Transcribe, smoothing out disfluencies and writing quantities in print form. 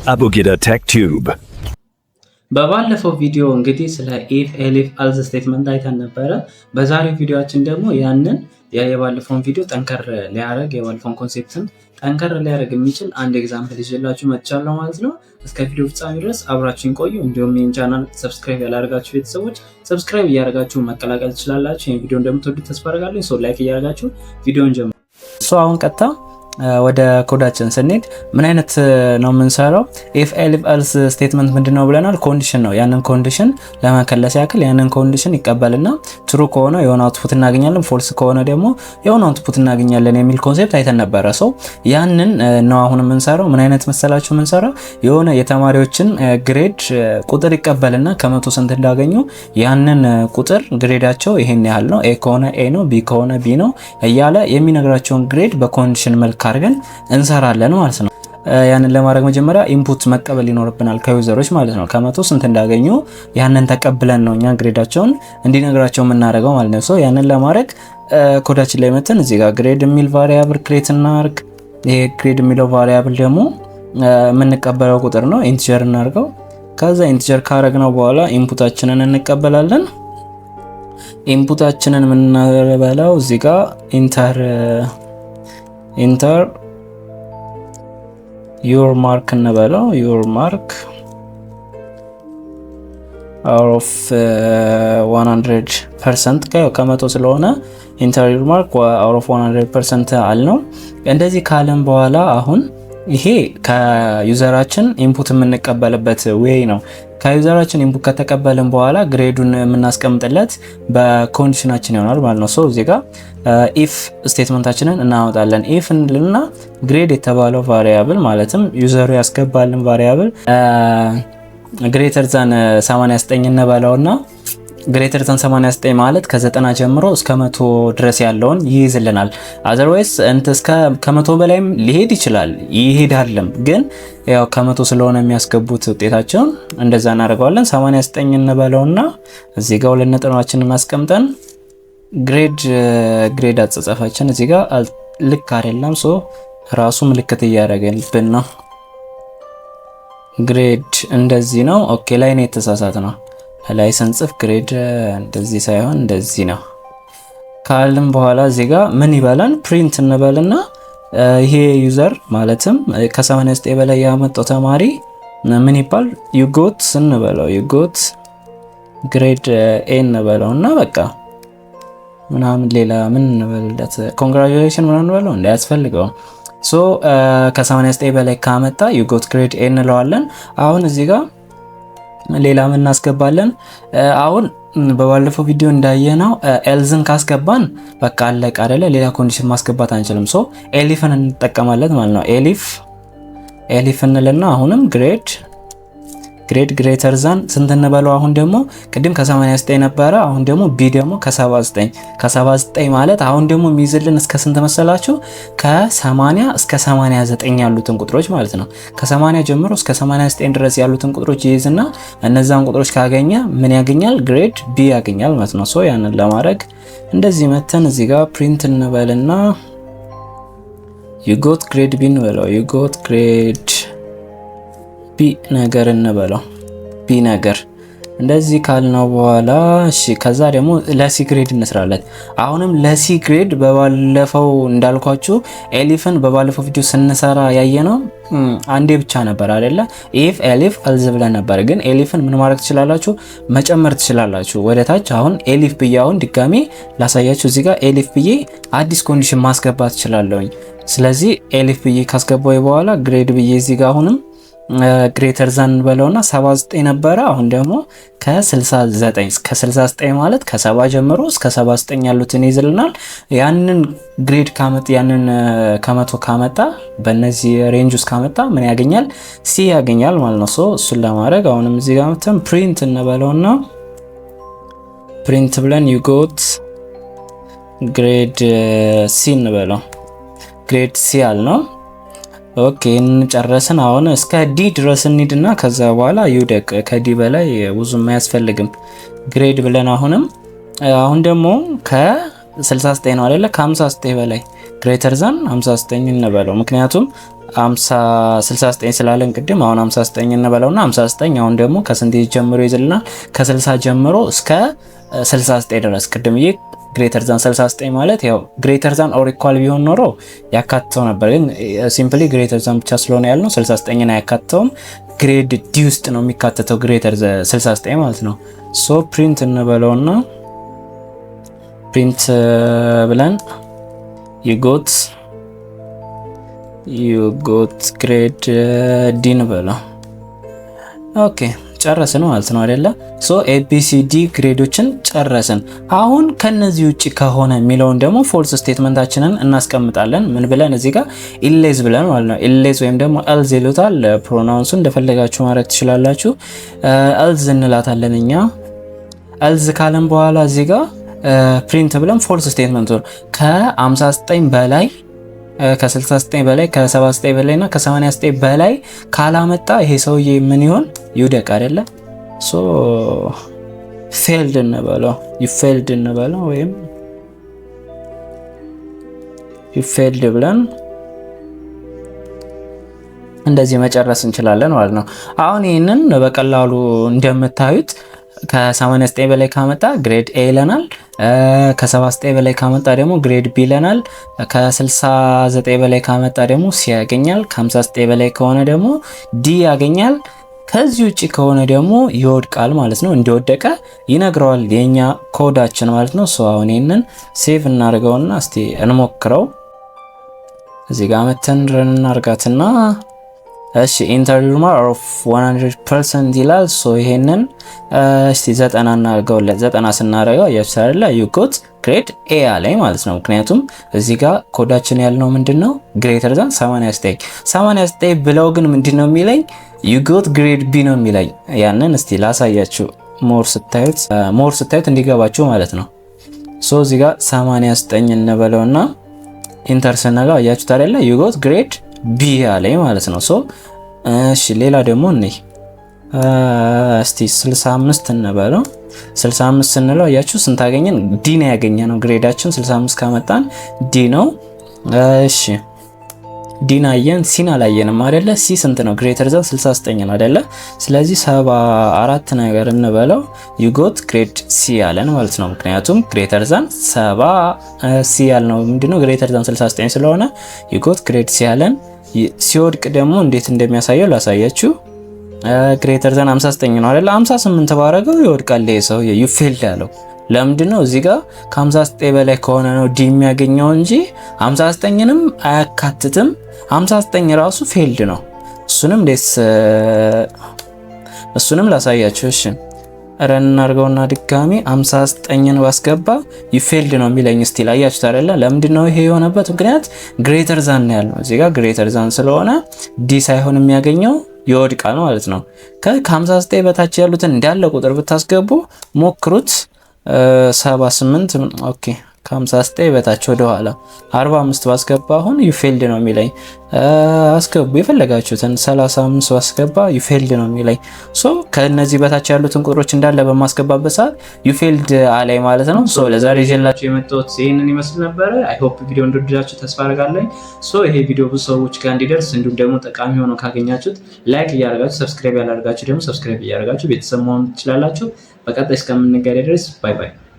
Abugida Tech Tube በባለፈው ቪዲዮ እንግዲህ ስለ ኢፍ ኤሊፍ አልዝ ስቴትመንት አይተን ነበረ። በዛሬው ቪዲዮአችን ደግሞ ያንን የባለፈውን ቪዲዮ ጠንከር ሊያደርግ የባለፈውን ኮንሴፕትን ጠንከር ሊያደርግ የሚችል አንድ ኤግዛምፕል ይዤላችሁ መጥቻለሁ ማለት ነው። እስከ ቪዲዮ ፍጻሜ ድረስ አብራችሁን ቆዩ። እንዲሁም ይህን ቻናል ሰብስክራይብ ያላደረጋችሁ ቤተሰቦች ሰብስክራይብ እያደረጋችሁ መቀላቀል ትችላላችሁ። ይህን ቪዲዮ እንደምትወዱት ተስፋ አደርጋለሁ። ሶ ላይክ እያደረጋችሁ ቪዲዮን ጀምሩ። አሁን ቀጥታ ወደ ኮዳችን ስንሄድ ምን አይነት ነው የምንሰራው? ኢፍ ኤሊፍ ኤልስ ስቴትመንት ምንድነው ብለናል? ኮንዲሽን ነው። ያንን ኮንዲሽን ለመከለስ ያክል ያንን ኮንዲሽን ይቀበልና ትሩ ከሆነ የሆነ አውትፑት እናገኛለን፣ ፎልስ ከሆነ ደግሞ የሆነ አውትፑት እናገኛለን የሚል ኮንሴፕት አይተን ነበረ። ሰው ያንን ነው አሁን የምንሰራው። ምን አይነት መሰላችሁ የምንሰራው? የሆነ የተማሪዎችን ግሬድ ቁጥር ይቀበልና ከመቶ ስንት እንዳገኙ ያንን ቁጥር ግሬዳቸው ይሄን ያህል ነው፣ ኤ ከሆነ ኤ ነው፣ ቢ ከሆነ ቢ ነው እያለ የሚነግራቸውን ግሬድ በኮንዲሽን መልክ አድርገን እንሰራለን ማለት ነው። ያንን ለማድረግ መጀመሪያ ኢንፑት መቀበል ይኖርብናል ከዩዘሮች ማለት ነው። ከመቶ ስንት እንዳገኙ ያንን ተቀብለን ነው እኛ ግሬዳቸውን እንዲነግራቸው የምናደርገው ማለት ነው። ሶ ያንን ለማድረግ ኮዳችን ላይ መተን እዚህ ጋር ግሬድ የሚል ቫሪያብል ክሬት እናርግ። ይሄ ግሬድ የሚለው ቫሪያብል ደግሞ የምንቀበለው ቁጥር ነው። ኢንቲጀር እናርገው። ከዛ ኢንቲጀር ካረግነው በኋላ ኢንፑታችንን እንቀበላለን። ኢንፑታችንን የምናበላው እዚህ ጋር ኢንተር ዩር ማርክ እንበለው። ዩር ማርክ አውት ኦፍ 100% ከመቶ ስለሆነ ኢንተር ዩር ማርክ አውት ኦፍ 100% አልነው። እንደዚህ ካለን በኋላ አሁን ይሄ ከዩዘራችን ኢንፑት የምንቀበልበት ዌይ ነው። ከዩዘራችን ኢንፑት ከተቀበልን በኋላ ግሬዱን የምናስቀምጥለት በኮንዲሽናችን ይሆናል ማለት ነው። ሶ እዚህ ጋር ኢፍ ስቴትመንታችንን እናወጣለን። ኢፍ እንልና ግሬድ የተባለው ቫሪያብል ማለትም ዩዘሩ ያስገባልን ቫሪያብል ግሬተር ዛን 89 እንበለውና ግሬተር ዛን 89 ማለት ከ90 ጀምሮ እስከ 100 ድረስ ያለውን ይይዝልናል። አዘርዋይስ እስከ ከ100 በላይም ሊሄድ ይችላል፣ ይሄዳልም። ግን ያው ከ100 ስለሆነ የሚያስገቡት ውጤታቸውን እንደዛ እናደርገዋለን። 89 እንበለውና እዚህ ጋር ሁለት ነጥባችንን አስቀምጠን ግሬድ አጻጻፋችን እዚህ ጋር ልክ አይደለም። ሶ ራሱ ምልክት እያደረገልብን ነው። ግሬድ እንደዚህ ነው። ኦኬ ላይ ነው የተሳሳተ ነው። ላይ ስንጽፍ ግሬድ እንደዚህ ሳይሆን እንደዚህ ነው ካልን በኋላ እዚህ ጋር ምን ይበላል? ፕሪንት እንበልና ይሄ ዩዘር ማለትም ከ89 በላይ ያመጣው ተማሪ ምን ይባል? ዩጎት እንበለው። ዩጎት ግሬድ ኤ እንበለውና በቃ ምናምን ሌላ ምን እንበልለት? ኮንግራቹሌሽን ምናምን እንበለው እንዳያስፈልገው። ሶ ከ89 በላይ ካመጣ ዩጎት ግሬድ ኤ እንለዋለን። አሁን እዚህ ጋር ሌላ ምን እናስገባለን? አሁን በባለፈው ቪዲዮ እንዳየነው ኤልዝን ካስገባን በቃ አለቀ አይደለ? ሌላ ኮንዲሽን ማስገባት አንችልም። ሶ ኤሊፍን እንጠቀማለን ማለት ነው። ኤሊፍ እንልና አሁንም ግሬድ ግሬተር ዛን ስንት እንበለው? አሁን ደግሞ ቅድም ከ89 ነበረ፣ አሁን ደግሞ ቢ ደግሞ ከ79 ማለት አሁን ደግሞ የሚይዝልን እስከ ስንት መሰላችሁ? ከ80 እስከ 89 ያሉትን ቁጥሮች ማለት ነው። ከ80 ጀምሮ እስከ 89 ድረስ ያሉትን ቁጥሮች ይይዝና እነዛን ቁጥሮች ካገኘ ምን ያገኛል? ግሬድ ቢ ያገኛል ማለት ነው። ሶ ያንን ለማድረግ እንደዚህ መተን እዚህ ጋር ፕሪንት እንበልና ዩጎት ግሬድ ቢ እንበለው። ዩጎት ግሬድ ቢ ነገር እንበለው። ቢ ነገር እንደዚህ ካልነው በኋላ እሺ፣ ከዛ ደግሞ ለሲ ግሬድ እንስራለት። አሁንም ለሲ ግሬድ በባለፈው እንዳልኳችሁ ኤሊፍን በባለፈው ቪዲዮ ስንሰራ ያየነው አንዴ ብቻ ነበር አይደለ? ኢፍ ኤሊፍ አልዝ ብለን ነበር። ግን ኤሊፍን ምን ማድረግ ትችላላችሁ? መጨመር ትችላላችሁ ወደ ታች። አሁን ኤሊፍ ብዬ አሁን ድጋሜ ላሳያችሁ። እዚህ ጋር ኤሊፍ ብዬ አዲስ ኮንዲሽን ማስገባት እችላለሁኝ። ስለዚህ ኤሊፍ ብዬ ካስገባው በኋላ ግሬድ ብዬ እዚህ ጋር አሁንም ግሬተር ዛን በለውና 79 ነበረ። አሁን ደግሞ ከ69 ማለት ከ70 ጀምሮ እስከ 79 ያሉትን ይዝልናል። ያንን ግሬድ ካመጣ ያንን ከመቶ ካመጣ በእነዚህ ሬንጅ ውስጥ ካመጣ ምን ያገኛል? ሲ ያገኛል ማለት ነው። ሶ እሱን ለማድረግ አሁንም እዚህ ጋር መተን ፕሪንት እንበለውና ፕሪንት ብለን ዩጎት ግሬድ ሲ እንበለው። ግሬድ ሲ አልነው። ኦኬ እንጨረስን። አሁን እስከ ዲ ድረስ እንሂድና ከዛ በኋላ ይውደቅ። ከዲ በላይ ብዙም አያስፈልግም። ግሬድ ብለን አሁን ደግሞ 69 ነው አይደለ? ከ59 በላይ ግሬተር ዛን 59 እንበለው። ምክንያቱም 69 ስላለን ቅድም አሁን 59 እንበለውና 59 አሁን ደግሞ ከስንት ጀምሮ ይዝልናል? ከ60 ጀምሮ እስከ 69 ድረስ ቅድም ይሄ ግሬተር ዛን 69 ማለት ያው ግሬተር ዛን ኦር ኢኳል ቢሆን ኖሮ ያካትተው ነበር፣ ግን ሲምፕሊ ግሬተር ዛን ብቻ ስለሆነ ያልነው 69ን አያካትተውም። ግሬድ ዲ ውስጥ ነው የሚካተተው ግሬተር 69 ማለት ነው። ሶ ፕሪንት እንበለውና ፕሪንት ብለን you got ግሬድ ዲ እንበለው። ኦኬ ጨረስን ማለት ነው አይደለ? ሶ ኤቢሲዲ ግሬዶችን ጨረስን። አሁን ከነዚህ ውጪ ከሆነ የሚለውን ደግሞ ፎልስ ስቴትመንታችንን እናስቀምጣለን። ምን ብለን እዚህ ጋር ኢሌዝ ብለን ማለት ነው። ኢሌዝ ወይም ደግሞ ኤልዝ ይሉታል። ፕሮናውንሱ እንደፈለጋችሁ ማድረግ ትችላላችሁ። ኤልዝ እንላታለን እኛ። ኤልዝ ካለን በኋላ እዚህ ጋር ፕሪንት ብለን ፎልስ ስቴትመንት ከ59 በላይ ከ69 በላይ ከ79 በላይ እና ከ89 በላይ ካላመጣ ይሄ ሰውዬ ምን ይሆን? ይውደቅ አይደለ? ሶ ፌልድ እንበለው፣ ይፌልድ እንበለው ወይም ይፌልድ ብለን እንደዚህ መጨረስ እንችላለን ማለት ነው። አሁን ይህንን በቀላሉ እንደምታዩት ከ89 በላይ ካመጣ ግሬድ ኤ ይለናል። ከ79 በላይ ካመጣ ደግሞ ግሬድ ቢ ይለናል። ከ69 በላይ ካመጣ ደግሞ ሲ ያገኛል። ከ59 በላይ ከሆነ ደግሞ ዲ ያገኛል። ከዚህ ውጪ ከሆነ ደግሞ ይወድቃል ማለት ነው። እንደወደቀ ይነግረዋል የኛ ኮዳችን ማለት ነው። ሶ አሁን ይሄንን ሴቭ እናድርገውና እስቲ እንሞክረው። እዚህ ጋር መተን ረን እናርጋትና እሺ ኢንተር ኖርማል ኦፍ 100% ይላል። ሶ ይሄንን እስቲ 90 እናርገው። ለ90 ስናረጋው የብሳርላ ዩ ጎት ግሬድ ኤ አለኝ ማለት ነው። ምክንያቱም እዚህ ጋር ኮዳችን ያልነው ምንድነው ግሬተር ዛን 89 ብለው ግን ምንድነው የሚለኝ ዩ ጎት ግሬድ ቢ ነው የሚለኝ። ያንን እስቲ ላሳያችሁ ሞር ስታዩት እንዲገባችሁ ማለት ነው። ሶ እዚህ ጋር 89 እንበለውና ኢንተር ስናገው አያችሁት አይደለ ዩ ጎት ግሬድ ቢ አለኝ ማለት ነው። ሶ እሺ ሌላ ደግሞ እኔ እስቲ 65 እንበለው። 65 ስንለው አያችሁ ስንት አገኘን? ዲ ነው ያገኘነው። ግሬዳችን 65 ካመጣን ዲ ነው። እሺ ዲን አየን፣ ሲን አላየንም አይደለ? ሲ ስንት ነው? ግሬተር ዛን 69 ነው አይደለ? ስለዚህ 74 ነገር እንበለው። ዩ ጎት ግሬድ ሲ ያለን ማለት ነው። ምክንያቱም ግሬተር ዛን 70 ሲ ያልነው ምንድነው ግሬተር ዛን 69 ስለሆነ ዩ ጎት ግሬድ ሲ ያለን። ሲወድቅ ደግሞ እንዴት እንደሚያሳየው ላሳያችሁ። ግሬተር ዛን 59 ነው አይደለ? 58 ባረገው ይወድቃል ይሄ ሰው ዩ ፌልድ ያለው። ለምንድነው? እዚህ ጋር ከ59 በላይ ከሆነ ነው ዲ የሚያገኘው እንጂ 59ንም አያካትትም። 59 ራሱ ፌልድ ነው። እሱንም ላሳያችሁ። እሺ ረን እናርገውና ድጋሚ 59ን ባስገባ ይፌልድ ነው የሚለኝ። ስቲል አያችሁት አይደለ? ለምንድነው ይሄ የሆነበት ምክንያት ግሬተር ዛን ነው ያለው። እዚህ ጋር ግሬተር ዛን ስለሆነ ዲ ሳይሆን የሚያገኘው ይወድቃል ማለት ነው። ከ59 በታች ያሉትን እንዳለ ቁጥር ብታስገቡ ሞክሩት። 78 ኦኬ፣ ከ59 በታች ወደ ኋላ 45 ባስገባ አሁን ዩፌልድ ነው የሚለኝ። አስገቡ የፈለጋችሁትን 35 ባስገባ ዩፌልድ ነው የሚለኝ። ሶ ከነዚህ በታች ያሉትን ቁጥሮች እንዳለ በማስገባበት ሰዓት ዩፌልድ አለኝ ማለት ነው። ሶ ለዛሬ ይዤላችሁ የመጣሁት ይሄንን ይመስል ነበር። አይ ሆፕ ቪዲዮ እንደወደዳችሁ ተስፋ አደርጋለሁ። ሶ ይሄ ቪዲዮ ብዙ ሰዎች ጋር እንዲደርስ እንዲሁም ደግሞ ጠቃሚ ሆኖ ካገኛችሁት ላይክ እያደረጋችሁ ሰብስክራይብ ያላደረጋችሁ ደግሞ ሰብስክራይብ እያደረጋችሁ ቤተሰብ መሆን ትችላላችሁ። በቀጣይ እስከምንገናኝ ድረስ ባይ ባይ።